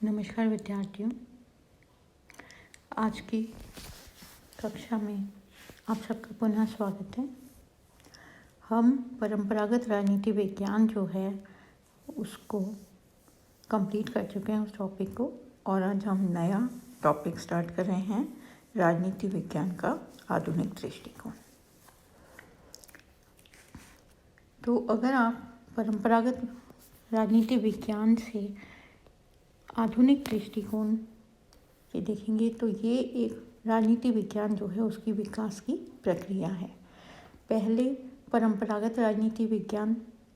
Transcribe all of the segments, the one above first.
नमस्कार विद्यार्थियों, आज की कक्षा में आप सबका पुनः स्वागत है। हम परंपरागत राजनीति विज्ञान जो है उसको कंप्लीट कर चुके हैं उस टॉपिक को, और आज हम नया टॉपिक स्टार्ट कर रहे हैं, राजनीति विज्ञान का आधुनिक दृष्टिकोण। तो अगर आप परंपरागत राजनीति विज्ञान से आधुनिक दृष्टिकोण से देखेंगे तो ये एक राजनीति विज्ञान जो है उसकी विकास की प्रक्रिया है। पहले परंपरागत राजनीति विज्ञान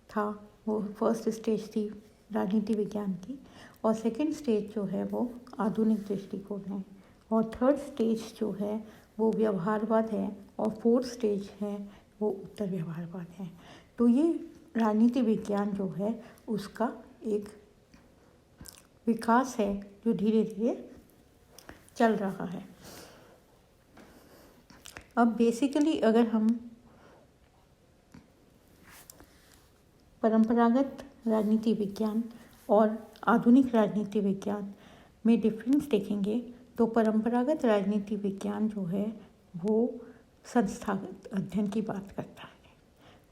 था, वो फर्स्ट स्टेज थी राजनीति विज्ञान की, और सेकंड स्टेज जो है वो आधुनिक दृष्टिकोण है, और थर्ड स्टेज जो है वो व्यवहारवाद है, और फोर्थ स्टेज है वो उत्तर व्यवहारवाद है। तो ये राजनीति विज्ञान जो है उसका एक विकास है जो धीरे धीरे चल रहा है। अब बेसिकली अगर हम परंपरागत राजनीति विज्ञान और आधुनिक राजनीति विज्ञान में डिफरेंस देखेंगे तो परंपरागत राजनीति विज्ञान जो है वो संस्थागत अध्ययन की बात करता है,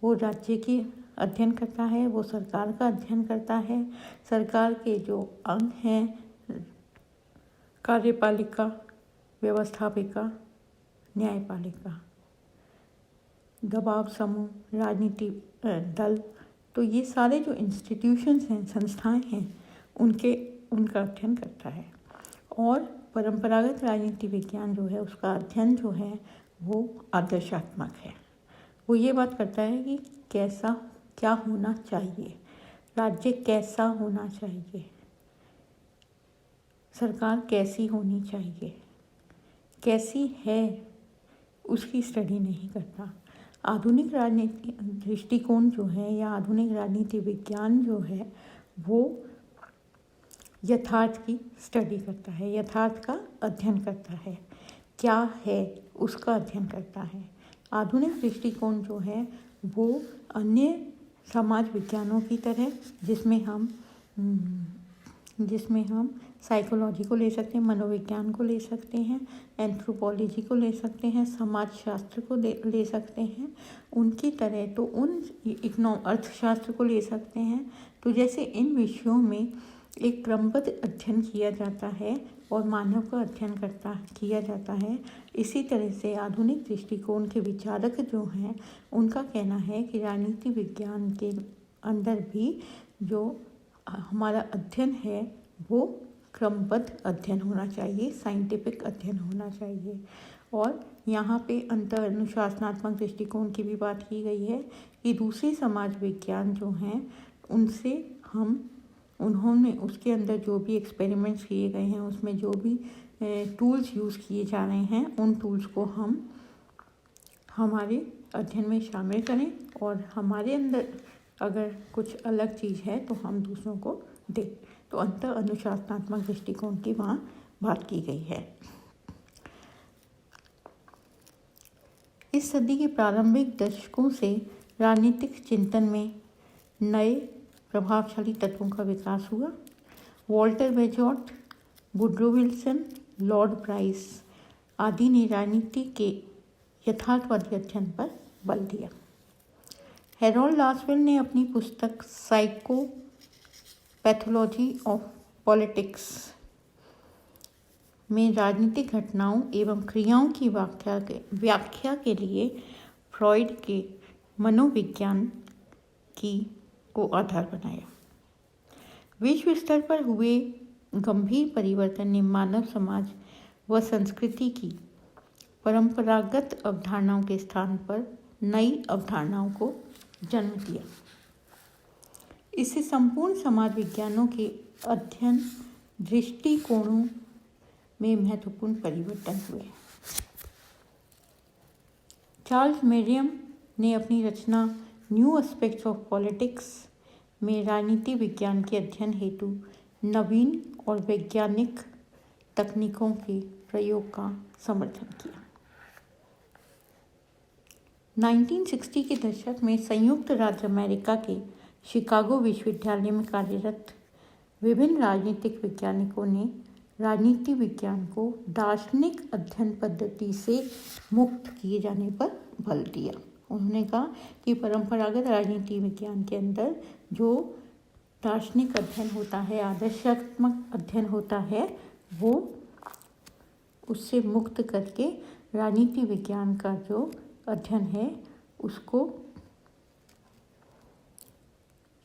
वो राज्य की अध्ययन करता है, वो सरकार का अध्ययन करता है। सरकार के जो अंग हैं, कार्यपालिका, व्यवस्थापिका, न्यायपालिका, दबाव समूह, राजनीति दल, तो ये सारे जो इंस्टीट्यूशंस हैं, संस्थाएं हैं, उनका अध्ययन करता है। और परंपरागत राजनीति विज्ञान जो है उसका अध्ययन जो है वो आदर्शात्मक है। वो ये बात करता है कि क्या होना चाहिए, राज्य कैसा होना चाहिए, सरकार कैसी होनी चाहिए, कैसी है उसकी स्टडी नहीं करता। आधुनिक राजनीति दृष्टिकोण जो है या आधुनिक राजनीति विज्ञान जो है वो यथार्थ की स्टडी करता है, यथार्थ का अध्ययन करता है, क्या है उसका अध्ययन करता है। आधुनिक दृष्टिकोण जो है वो अन्य समाज विज्ञानों की तरह, जिसमें हम साइकोलॉजी को ले सकते हैं, मनोविज्ञान को ले सकते हैं, एंथ्रोपोलॉजी को ले सकते हैं, समाजशास्त्र को ले सकते हैं, उनकी तरह तो अर्थशास्त्र को ले सकते हैं। तो जैसे इन विषयों में एक क्रमबद्ध अध्ययन किया जाता है और मानव का अध्ययन किया जाता है, इसी तरह से आधुनिक दृष्टिकोण के विचारक जो हैं उनका कहना है कि राजनीति विज्ञान के अंदर भी जो हमारा अध्ययन है वो क्रमबद्ध अध्ययन होना चाहिए, साइंटिफिक अध्ययन होना चाहिए। और यहाँ पे अंतर अनुशासनात्मक दृष्टिकोण की भी बात की गई है कि दूसरे समाज विज्ञान जो हैं उन्होंने उसके अंदर जो भी एक्सपेरिमेंट्स किए गए हैं, उसमें जो भी टूल्स यूज़ किए जा रहे हैं, उन टूल्स को हम हमारे अध्ययन में शामिल करें, और हमारे अंदर अगर कुछ अलग चीज़ है तो हम दूसरों को दें। तो अंतर अनुशासनात्मक दृष्टिकोण की वहाँ बात की गई है। इस सदी के प्रारंभिक दशकों से राजनीतिक चिंतन में नए प्रभावशाली तत्वों का विकास हुआ। Walter Bagehot, Woodrow Wilson, Lord Bryce आदि ने राजनीति के यथार्थवादी अध्ययन पर बल दिया। हैरोल्ड लासवेल ने अपनी पुस्तक साइकोपैथोलॉजी ऑफ पॉलिटिक्स में राजनीतिक घटनाओं एवं क्रियाओं की व्याख्या के लिए फ्रॉइड के मनोविज्ञान को आधार बनाया। विश्व स्तर पर हुए गंभीर परिवर्तन ने मानव समाज व संस्कृति की परंपरागत अवधारणाओं के स्थान पर नई अवधारणाओं को जन्म दिया। इससे संपूर्ण समाज विज्ञानों के अध्ययन दृष्टिकोणों में महत्वपूर्ण परिवर्तन हुए। चार्ल्स मेरियम ने अपनी रचना न्यू एस्पेक्ट्स ऑफ पॉलिटिक्स में राजनीति विज्ञान के अध्ययन हेतु नवीन और वैज्ञानिक तकनीकों के प्रयोग का समर्थन किया। 1960 के दशक में संयुक्त राज्य अमेरिका के शिकागो विश्वविद्यालय में कार्यरत विभिन्न राजनीतिक वैज्ञानिकों ने राजनीति विज्ञान को दार्शनिक अध्ययन पद्धति से मुक्त किए जाने पर बल दिया। उन्होंने कहा कि परंपरागत राजनीति विज्ञान के अंदर जो दार्शनिक अध्ययन होता है, आदर्शात्मक अध्ययन होता है, वो उससे मुक्त करके राजनीति विज्ञान का जो अध्ययन है उसको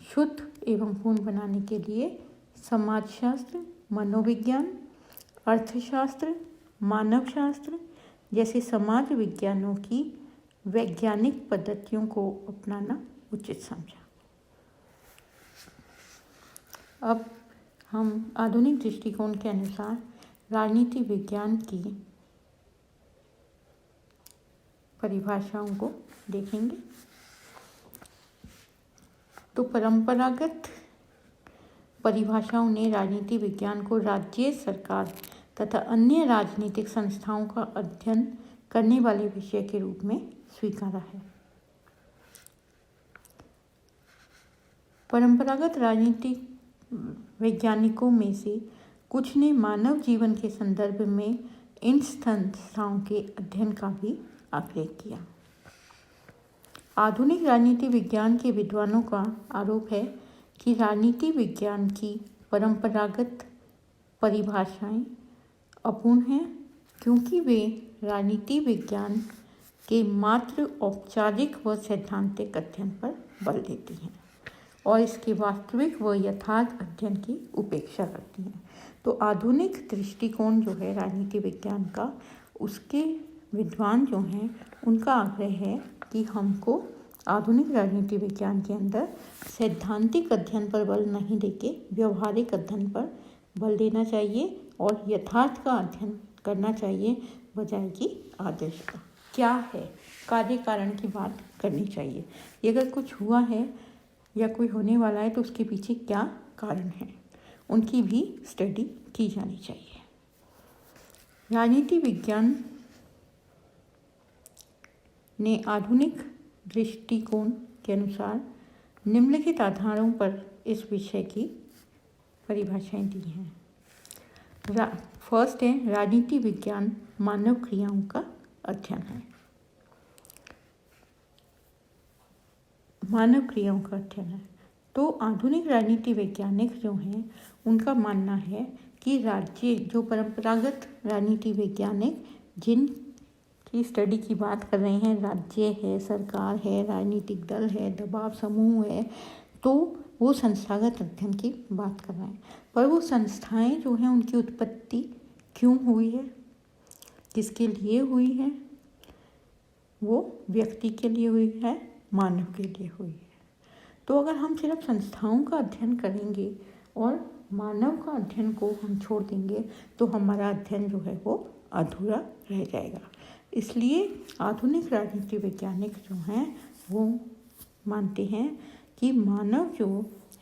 शुद्ध एवं पूर्ण बनाने के लिए समाजशास्त्र, मनोविज्ञान, अर्थशास्त्र, मानवशास्त्र जैसे समाज विज्ञानों की वैज्ञानिक पद्धतियों को अपनाना उचित समझा। अब हम आधुनिक दृष्टिकोण के अनुसार राजनीति विज्ञान की परिभाषाओं को देखेंगे। तो परंपरागत परिभाषाओं ने राजनीति विज्ञान को राज्य सरकार तथा अन्य राजनीतिक संस्थाओं का अध्ययन करने वाले विषय के रूप में स्वीकारा है। परंपरागत राजनीतिक वैज्ञानिकों में से कुछ ने मानव जीवन के संदर्भ में इन संस्थाओं के अध्ययन का भी आग्रह किया। आधुनिक राजनीति विज्ञान के विद्वानों का आरोप है कि राजनीति विज्ञान की परंपरागत परिभाषाएं अपूर्ण हैं, क्योंकि वे राजनीति विज्ञान के मात्र औपचारिक व सैद्धांतिक अध्ययन पर बल देती हैं और इसके वास्तविक व यथार्थ अध्ययन की उपेक्षा करती हैं। तो आधुनिक दृष्टिकोण जो है राजनीति विज्ञान का, उसके विद्वान जो हैं उनका आग्रह है कि हमको आधुनिक राजनीति विज्ञान के अंदर सैद्धांतिक अध्ययन पर बल नहीं देके व्यवहारिक अध्ययन पर बल देना चाहिए और यथार्थ का अध्ययन करना चाहिए, बजाय कि आदर्श का। क्या है कार्य कारण की बात करनी चाहिए। ये अगर कुछ हुआ है या कोई होने वाला है तो उसके पीछे क्या कारण है, उनकी भी स्टडी की जानी चाहिए। राजनीति विज्ञान ने आधुनिक दृष्टिकोण के अनुसार निम्नलिखित आधारों पर इस विषय की परिभाषाएं दी हैं। फर्स्ट है, राजनीति विज्ञान मानव क्रियाओं का अध्ययन है। मानव क्रियाओं का अध्ययन है। तो आधुनिक राजनीति वैज्ञानिक जो हैं उनका मानना है कि राज्य जो परंपरागत राजनीति वैज्ञानिक जिन की स्टडी की बात कर रहे हैं, राज्य है, सरकार है, राजनीतिक दल है, दबाव समूह है, तो वो संस्थागत अध्ययन की बात कर रहे हैं। पर वो संस्थाएं जो हैं उनकी उत्पत्ति क्यों हुई है, किसके लिए हुई है, वो व्यक्ति के लिए हुई है, मानव के लिए हुई है। तो अगर हम सिर्फ संस्थाओं का अध्ययन करेंगे और मानव का अध्ययन को हम छोड़ देंगे तो हमारा अध्ययन जो है वो अधूरा रह जाएगा। इसलिए आधुनिक राजनीति वैज्ञानिक जो हैं वो मानते हैं कि मानव जो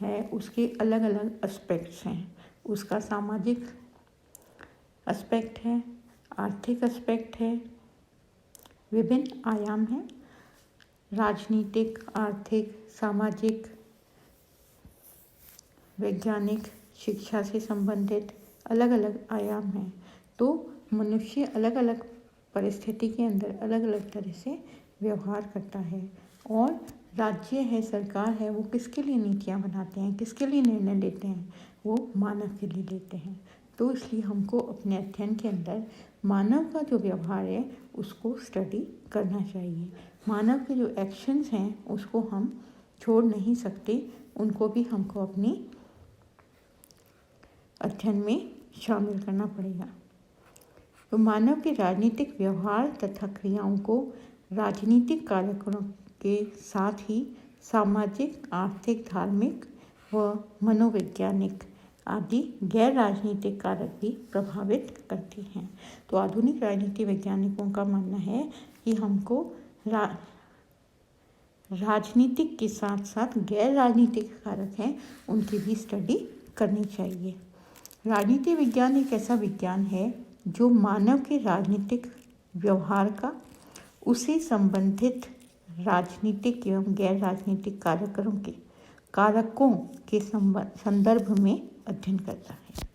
है उसके अलग अलग एस्पेक्ट्स हैं। उसका सामाजिक एस्पेक्ट है, आर्थिक एस्पेक्ट है, विभिन्न आयाम हैं, राजनीतिक, आर्थिक, सामाजिक, वैज्ञानिक, शिक्षा से संबंधित अलग अलग आयाम हैं। तो मनुष्य अलग अलग परिस्थिति के अंदर अलग अलग तरह से व्यवहार करता है और राज्य है, सरकार है, वो किसके लिए नीतियाँ बनाते हैं, किसके लिए निर्णय लेते हैं, वो मानव के लिए लेते हैं। तो इसलिए हमको अपने अध्ययन के अंदर मानव का जो व्यवहार है उसको स्टडी करना चाहिए। मानव के जो एक्शंस हैं उसको हम छोड़ नहीं सकते, उनको भी हमको अपनी अध्ययन में शामिल करना पड़ेगा। तो मानव के राजनीतिक व्यवहार तथा क्रियाओं को राजनीतिक कार्यक्रमों के साथ ही सामाजिक, आर्थिक, धार्मिक व मनोवैज्ञानिक आदि गैर राजनीतिक कारक भी प्रभावित करती हैं। तो आधुनिक राजनीति वैज्ञानिकों का मानना है कि हमको राजनीतिक के साथ साथ गैर राजनीतिक कारक हैं उनकी भी स्टडी करनी चाहिए। राजनीति विज्ञान एक ऐसा विज्ञान है जो मानव के राजनीतिक व्यवहार का उससे संबंधित राजनीतिक एवं गैर राजनीतिक कारकों के संदर्भ में अध्ययन करता है।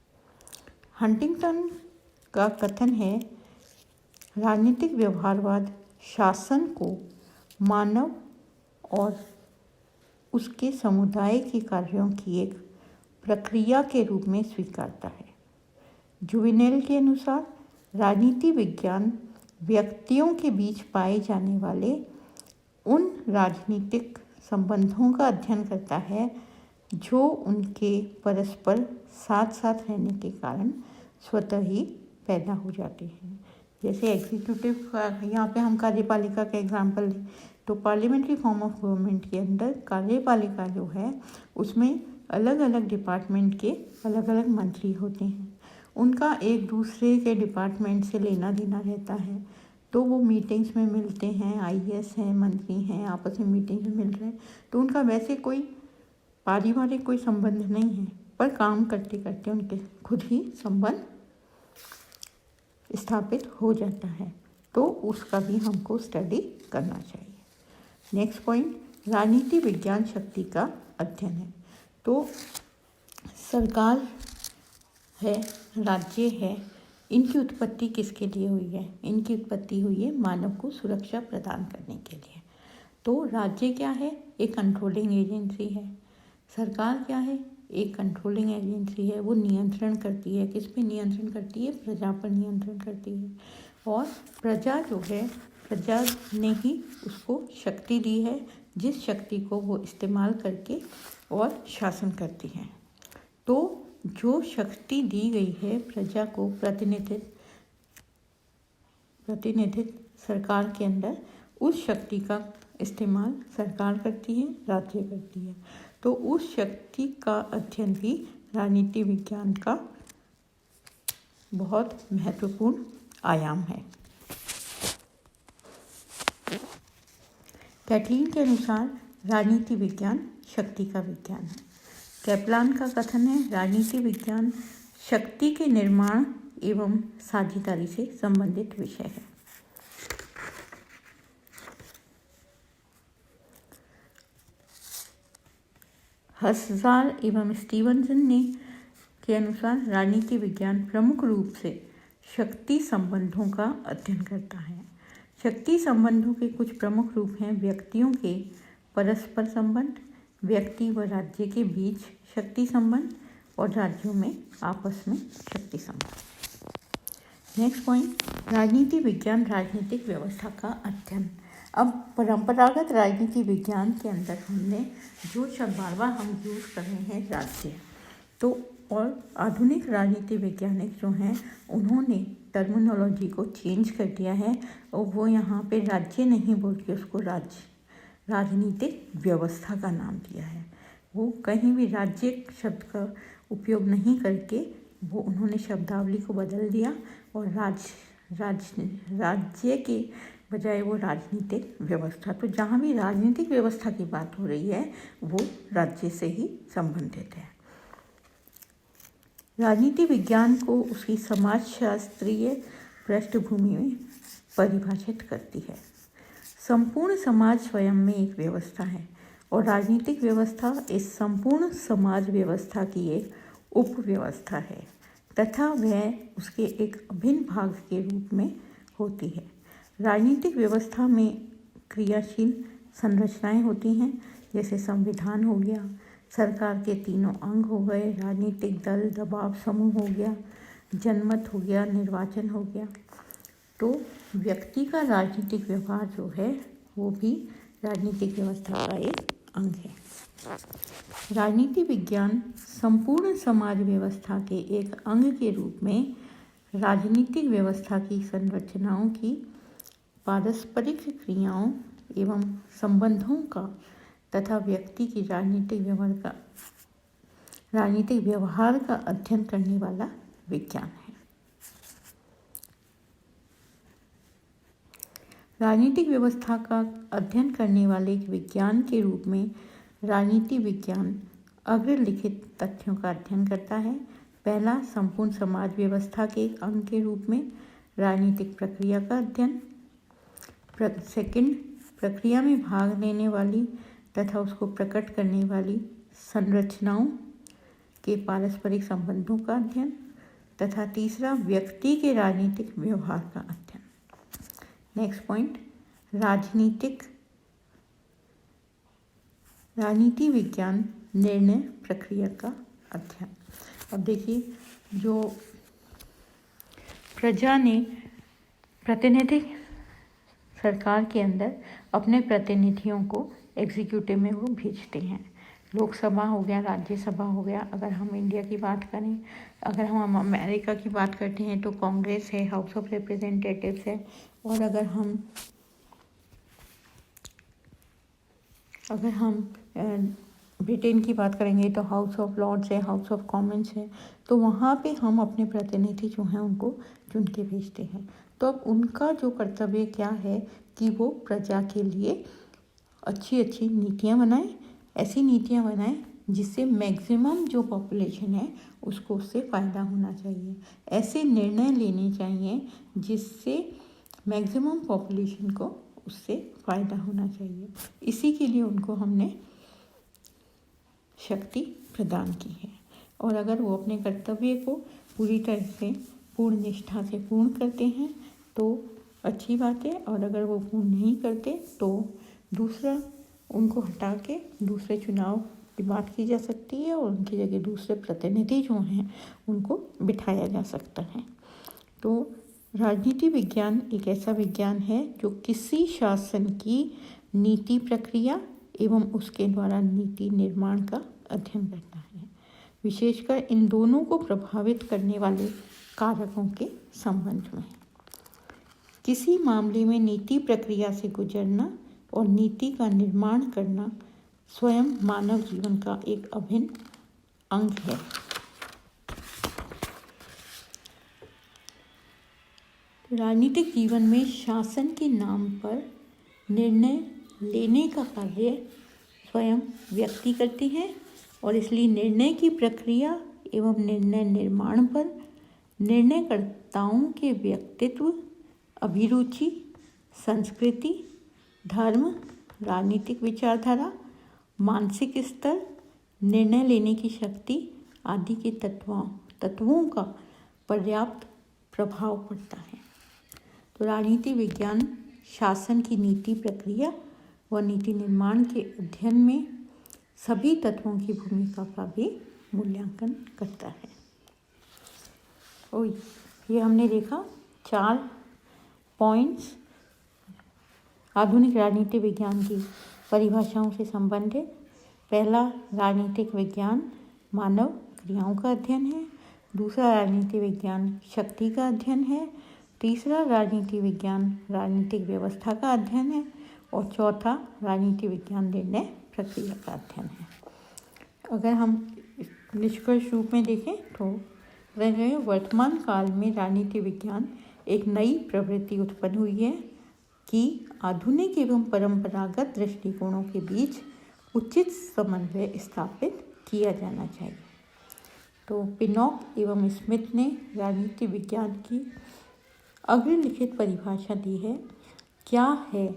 हंटिंगटन का कथन है, राजनीतिक व्यवहारवाद शासन को मानव और उसके समुदाय के कार्यों की एक प्रक्रिया के रूप में स्वीकारता है। जुवेनेल के अनुसार राजनीति विज्ञान व्यक्तियों के बीच पाए जाने वाले उन राजनीतिक संबंधों का अध्ययन करता है जो उनके परस्पर साथ साथ रहने के कारण स्वतः ही पैदा हो जाते हैं। जैसे एग्जीक्यूटिव का यहाँ पे हम कार्यपालिका का एग्जाम्पल लें तो पार्लियामेंट्री फॉर्म ऑफ गवर्नमेंट के अंदर कार्यपालिका जो है उसमें अलग अलग डिपार्टमेंट के अलग अलग मंत्री होते हैं। उनका एक दूसरे के डिपार्टमेंट से लेना देना रहता है, तो वो मीटिंग्स में मिलते हैं, आईएएस हैं, मंत्री हैं, आपस में मीटिंग में मिल रहे हैं, तो उनका वैसे कोई पारिवारिक कोई संबंध नहीं है, पर काम करते करते उनके खुद ही संबंध स्थापित हो जाता है, तो उसका भी हमको स्टडी करना चाहिए। नेक्स्ट पॉइंट, राजनीति विज्ञान शक्ति का अध्ययन है। तो सरकार है, राज्य है, इनकी उत्पत्ति किसके लिए हुई है? इनकी उत्पत्ति हुई है मानव को सुरक्षा प्रदान करने के लिए। तो राज्य क्या है? एक कंट्रोलिंग एजेंसी है। सरकार क्या है? एक कंट्रोलिंग एजेंसी है। वो नियंत्रण करती है। किस पे नियंत्रण करती है? प्रजा पर नियंत्रण करती है। और प्रजा जो है, प्रजा ने ही उसको शक्ति दी है, जिस शक्ति को वो इस्तेमाल करके और शासन करती है। तो जो शक्ति दी गई है प्रजा को प्रतिनिधित्व सरकार के अंदर, उस शक्ति का इस्तेमाल सरकार करती है, राज्य करती है। तो उस शक्ति का अध्ययन भी राजनीति विज्ञान का बहुत महत्वपूर्ण आयाम है। कैटलीन के अनुसार राजनीति विज्ञान शक्ति का विज्ञान है। कैपलान का कथन है, राजनीति विज्ञान शक्ति के निर्माण एवं साझेदारी से संबंधित विषय है। हसजार एवं स्टीवनसन ने के अनुसार राजनीति विज्ञान प्रमुख रूप से शक्ति संबंधों का अध्ययन करता है। शक्ति संबंधों के कुछ प्रमुख रूप हैं: व्यक्तियों के परस्पर संबंध, व्यक्ति व राज्य के बीच शक्ति संबंध और राज्यों में आपस में शक्ति संबंध। नेक्स्ट पॉइंट, राजनीति विज्ञान राजनीतिक व्यवस्था का अध्ययन। अब परंपरागत राजनीति विज्ञान के अंदर हमने जो शब्द बार बार हम यूज़ कर रहे हैं राज्य, तो और आधुनिक राजनीति वैज्ञानिक जो हैं उन्होंने टर्मिनोलॉजी को चेंज कर दिया है और वो यहाँ पे राज्य नहीं बोल के उसको राजनीतिक व्यवस्था का नाम दिया है। वो कहीं भी राज्य शब्द का उपयोग नहीं करके वो उन्होंने शब्दावली को बदल दिया और राज्य के बजाय वो राजनीतिक व्यवस्था। तो जहाँ भी राजनीतिक व्यवस्था की बात हो रही है वो राज्य से ही संबंधित है। राजनीति विज्ञान को उसकी समाजशास्त्रीय पृष्ठभूमि में परिभाषित करती है। संपूर्ण समाज स्वयं में एक व्यवस्था है और राजनीतिक व्यवस्था इस संपूर्ण समाज व्यवस्था की एक उपव्यवस्था है तथा वह उसके एक अभिन्न भाग के रूप में होती है। राजनीतिक व्यवस्था में क्रियाशील संरचनाएं होती हैं, जैसे संविधान हो गया, सरकार के तीनों अंग हो गए, राजनीतिक दल, दबाव समूह हो गया, जनमत हो गया, निर्वाचन हो गया। तो व्यक्ति का राजनीतिक व्यवहार जो है वो भी राजनीतिक व्यवस्था का एक अंग है। राजनीति विज्ञान संपूर्ण समाज व्यवस्था के एक अंग के रूप में राजनीतिक व्यवस्था की संरचनाओं की पारस्परिक क्रियाओं एवं संबंधों का तथा व्यक्ति की राजनीतिक व्यवहार का अध्ययन करने वाला विज्ञान है। राजनीतिक व्यवस्था का अध्ययन करने वाले एक विज्ञान के रूप में राजनीति विज्ञान अग्रलिखित तथ्यों का अध्ययन करता है। पहला, संपूर्ण समाज व्यवस्था के एक अंग के रूप में राजनीतिक प्रक्रिया का अध्ययन। सेकंड, प्रक्रिया में भाग लेने वाली तथा उसको प्रकट करने वाली संरचनाओं के पारस्परिक संबंधों का अध्ययन तथा तीसरा व्यक्ति के राजनीतिक व्यवहार का अध्ययन। नेक्स्ट पॉइंट, राजनीति विज्ञान निर्णय प्रक्रिया का अध्ययन। अब देखिए, जो प्रजा ने प्रतिनिधि सरकार के अंदर अपने प्रतिनिधियों को एग्जीक्यूटिव में वो भेजते हैं। लोकसभा हो गया, राज्यसभा हो गया। अगर हम इंडिया की बात करें, अगर हम अमेरिका की बात करते हैं तो कांग्रेस है, हाउस ऑफ रिप्रेजेंटेटिव्स है। और अगर हम ब्रिटेन की बात करेंगे तो हाउस ऑफ लॉर्ड्स है, हाउस ऑफ कॉमन्स है। तो वहाँ पे हम अपने प्रतिनिधि जो हैं उनको चुन के भेजते हैं। तो अब उनका जो कर्तव्य क्या है कि वो प्रजा के लिए अच्छी नीतियाँ बनाएं, ऐसी नीतियाँ बनाएं जिससे मैक्सिमम जो पॉपुलेशन है उसको उससे फ़ायदा होना चाहिए। ऐसे निर्णय लेने चाहिए जिससे मैक्सिमम पॉपुलेशन को उससे फ़ायदा होना चाहिए। इसी के लिए उनको हमने शक्ति प्रदान की है। और अगर वो अपने कर्तव्य को पूरी तरह से पूर्ण निष्ठा से पूर्ण करते हैं तो अच्छी बात है, और अगर वो पूर्ण नहीं करते तो दूसरा उनको हटा के दूसरे चुनाव की बात की जा सकती है और उनकी जगह दूसरे प्रतिनिधि जो हैं उनको बिठाया जा सकता है। तो राजनीति विज्ञान एक ऐसा विज्ञान है जो किसी शासन की नीति प्रक्रिया एवं उसके द्वारा नीति निर्माण का अध्ययन करता है, विशेषकर इन दोनों को प्रभावित करने वाले कारकों के संबंध में। किसी मामले में नीति प्रक्रिया से गुजरना और नीति का निर्माण करना स्वयं मानव जीवन का एक अभिन्न अंग है। राजनीतिक जीवन में शासन के नाम पर निर्णय लेने का कार्य स्वयं व्यक्ति करते हैं और इसलिए निर्णय की प्रक्रिया एवं निर्णय निर्माण पर निर्णयकर्ताओं के व्यक्तित्व, अभिरुचि, संस्कृति, धर्म, राजनीतिक विचारधारा, मानसिक स्तर, निर्णय लेने की शक्ति आदि के तत्वों का पर्याप्त प्रभाव पड़ता है। तो राजनीति विज्ञान शासन की नीति प्रक्रिया व नीति निर्माण के अध्ययन में सभी तत्वों की भूमिका का भी मूल्यांकन करता है। और ये हमने देखा 4 पॉइंट्स आधुनिक राजनीति विज्ञान की परिभाषाओं से संबंधित। पहला, राजनीतिक विज्ञान मानव क्रियाओं का अध्ययन है। दूसरा, राजनीति विज्ञान शक्ति का अध्ययन है। तीसरा, राजनीति विज्ञान राजनीतिक व्यवस्था का अध्ययन है। और चौथा, राजनीति विज्ञान निर्णय प्रक्रिया का अध्ययन है। अगर हम निष्कर्ष रूप में देखें तो वर्तमान काल में राजनीति विज्ञान एक नई प्रवृत्ति उत्पन्न हुई है कि आधुनिक एवं परंपरागत दृष्टिकोणों के बीच उचित समन्वय स्थापित किया जाना चाहिए। तो पिनॉक एवं स्मिथ ने राजनीति विज्ञान की अग्रलिखित परिभाषा दी है। क्या है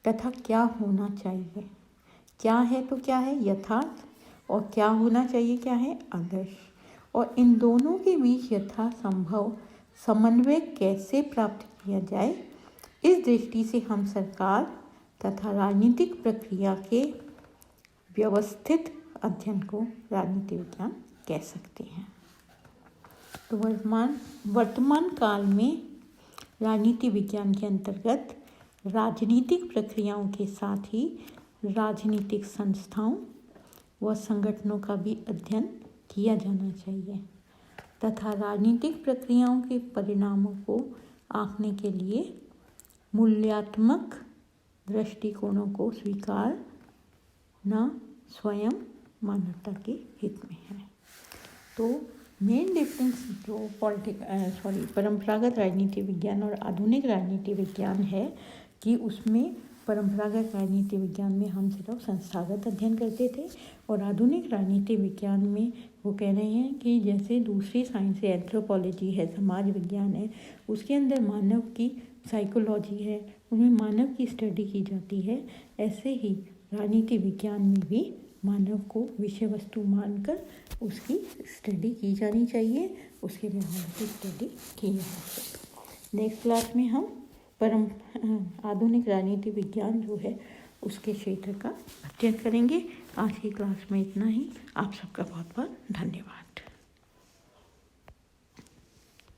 तथा क्या होना चाहिए। क्या है तो क्या है यथार्थ, और क्या होना चाहिए क्या है आदर्श। और इन दोनों के बीच यथासंभव समन्वय कैसे प्राप्त किया जाए, इस दृष्टि से हम सरकार तथा राजनीतिक प्रक्रिया के व्यवस्थित अध्ययन को राजनीति विज्ञान कह सकते हैं। तो वर्तमान काल में राजनीति विज्ञान के अंतर्गत राजनीतिक प्रक्रियाओं के साथ ही राजनीतिक संस्थाओं व संगठनों का भी अध्ययन किया जाना चाहिए तथा राजनीतिक प्रक्रियाओं के परिणामों को आंकने के लिए मूल्यात्मक दृष्टिकोणों को स्वीकारना स्वयं मानवता के हित में है। तो मेन डिफरेंस जो परंपरागत राजनीति विज्ञान और आधुनिक राजनीति विज्ञान है कि उसमें परंपरागत राजनीति विज्ञान में हम सिर्फ संस्थागत अध्ययन करते थे और आधुनिक राजनीति विज्ञान में वो कह रहे हैं कि जैसे दूसरी साइंस है, एंथ्रोपोलॉजी है, समाज विज्ञान है, उसके अंदर मानव की साइकोलॉजी है, उनमें मानव की स्टडी की जाती है, ऐसे ही राजनीति विज्ञान में भी मानव को विषय वस्तु मानकर उसकी स्टडी की जानी चाहिए, उसके व्यवहार की स्टडी की जानी चाहिए। नेक्स्ट क्लास में हम आधुनिक राजनीति विज्ञान जो है उसके क्षेत्र का अध्ययन करेंगे। आज की क्लास में इतना ही। आप सबका बहुत बहुत धन्यवाद।